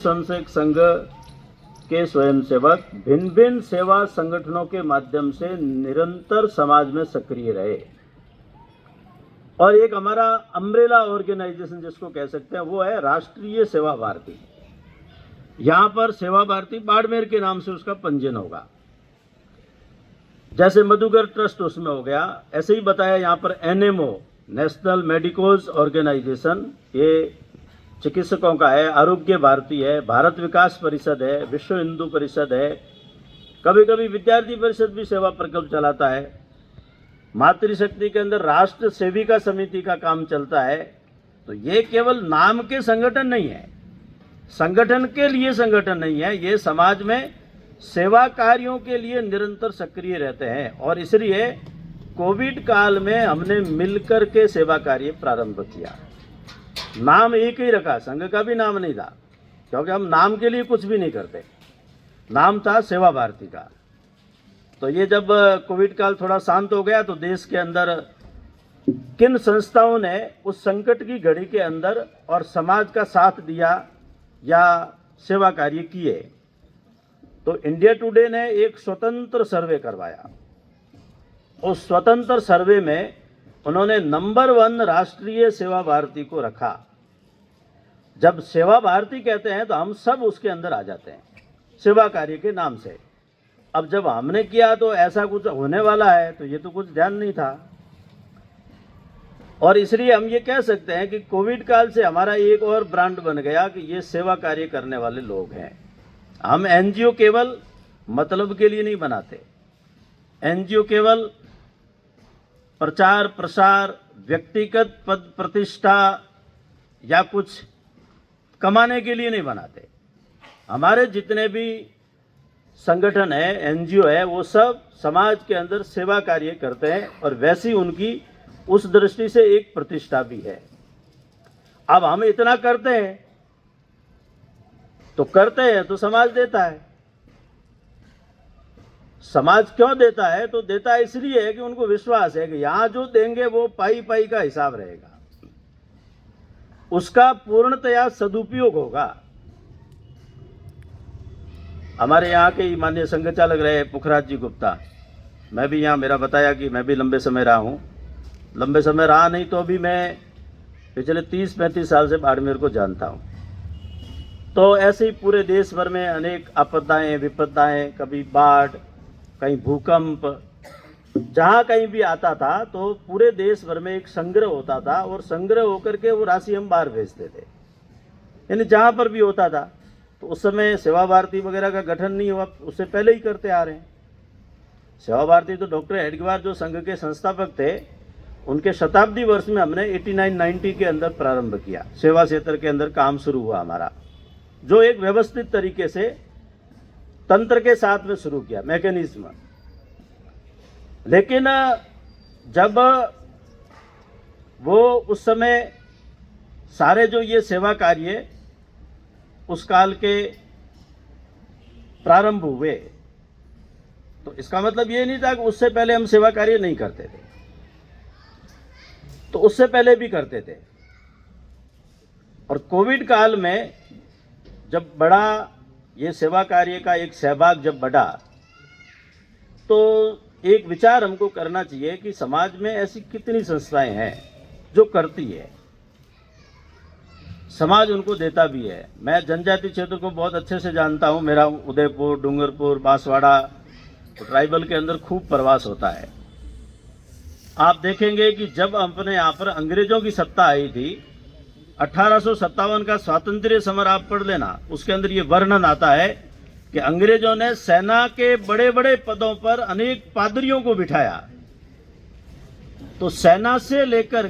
स्वयंसेवक संघ के स्वयंसेवक भिन्न भिन्न सेवा संगठनों के माध्यम से निरंतर समाज में सक्रिय रहे और एक हमारा अम्ब्रेला ऑर्गेनाइजेशन जिसको कह सकते हैं वो है राष्ट्रीय सेवा भारती। यहाँ पर सेवा भारती बाड़मेर के नाम से उसका पंजीयन होगा, जैसे मधुकर ट्रस्ट उसमें हो गया। ऐसे ही बताया यहाँ पर एनएमओ नेशनल मेडिकोज ऑर्गेनाइजेशन ये चिकित्सकों का है, आरोग्य भारती है, भारत विकास परिषद है, विश्व हिंदू परिषद है, कभी कभी विद्यार्थी परिषद भी सेवा प्रकल्प चलाता है। मातृशक्ति के अंदर राष्ट्र सेविका समिति का काम चलता है। तो ये केवल नाम के संगठन नहीं है, संगठन के लिए संगठन नहीं है, ये समाज में सेवा कार्यों के लिए निरंतर सक्रिय रहते हैं। और इसलिए कोविड काल में हमने मिलकर के सेवा कार्य प्रारंभ किया। नाम एक ही रखा, संघ का भी नाम नहीं था, क्योंकि हम नाम के लिए कुछ भी नहीं करते, नाम था सेवा भारती का। तो ये जब कोविड काल थोड़ा शांत हो गया तो देश के अंदर किन संस्थाओं ने उस संकट की घड़ी के अंदर और समाज का साथ दिया या सेवा कार्य किए, तो इंडिया टुडे ने एक स्वतंत्र सर्वे करवाया। उस स्वतंत्र सर्वे में उन्होंने नंबर 1 राष्ट्रीय सेवा भारती को रखा। जब सेवा भारती कहते हैं तो हम सब उसके अंदर आ जाते हैं सेवा कार्य के नाम से। अब जब हमने किया तो ऐसा कुछ होने वाला है, तो ये तो कुछ ध्यान नहीं था। और इसलिए हम ये कह सकते हैं कि कोविड काल से हमारा एक और ब्रांड बन गया कि ये सेवा कार्य करने वाले लोग हैं। हम एनजीओ केवल मतलब के लिए नहीं बनाते, एनजीओ केवल प्रचार प्रसार, व्यक्तिगत पद प्रतिष्ठा या कुछ कमाने के लिए नहीं बनाते। हमारे जितने भी संगठन है, एनजीओ है, वो सब समाज के अंदर सेवा कार्य करते हैं और वैसी उनकी उस दृष्टि से एक प्रतिष्ठा भी है। अब हम इतना करते हैं तो समाज देता है। समाज क्यों देता है? तो देता है इसलिए है कि उनको विश्वास है कि यहां जो देंगे वो पाई पाई का हिसाब रहेगा, उसका पूर्णतया सदुपयोग होगा। हमारे यहाँ के माननीय संघ चालक रहे पुखराज जी गुप्ता, मैं भी यहाँ, मेरा बताया कि मैं भी लंबे समय रहा हूँ। लंबे समय रहा नहीं तो अभी मैं पिछले 30-35 साल से बाड़मेर को जानता हूँ। तो ऐसे ही पूरे देश भर में अनेक आपदाएं विपदाएं, कभी बाढ़, कहीं भूकंप, जहाँ कहीं भी आता था तो पूरे देश भर में एक संग्रह होता था और संग्रह होकर के वो राशि हम बाहर भेजते थे। यानी जहाँ पर भी होता था, तो उस समय सेवा भारती वगैरह का गठन नहीं हुआ, उससे पहले ही करते आ रहे हैं। सेवा भारती तो डॉक्टर हेडगेवार जो संघ के संस्थापक थे, उनके शताब्दी वर्ष में हमने 89-90 के अंदर प्रारंभ किया। सेवा क्षेत्र के अंदर काम शुरू हुआ हमारा, जो एक व्यवस्थित तरीके से तंत्र के साथ में शुरू किया, मैकेनिज्म। लेकिन जब वो उस समय सारे जो ये सेवा कार्य उस काल के प्रारंभ हुए, तो इसका मतलब ये नहीं था कि उससे पहले हम सेवा कार्य नहीं करते थे, तो उससे पहले भी करते थे। और कोविड काल में जब बड़ा ये सेवा कार्य का एक सहभाग जब बढ़ा, तो एक विचार हमको करना चाहिए कि समाज में ऐसी कितनी संस्थाएं हैं जो करती है, समाज उनको देता भी है। मैं जनजाति क्षेत्र को बहुत अच्छे से जानता हूँ, मेरा उदयपुर, डूंगरपुर, बांसवाड़ा, तो ट्राइबल के अंदर खूब प्रवास होता है। आप देखेंगे कि जब अपने यहाँ पर अंग्रेजों की सत्ता आई थी, 1857 का स्वातंत्र्य समर आप पढ़ लेना, उसके अंदर ये वर्णन आता है कि अंग्रेजों ने सेना के बड़े बड़े पदों पर अनेक पादरियों को बिठाया। तो सेना से लेकर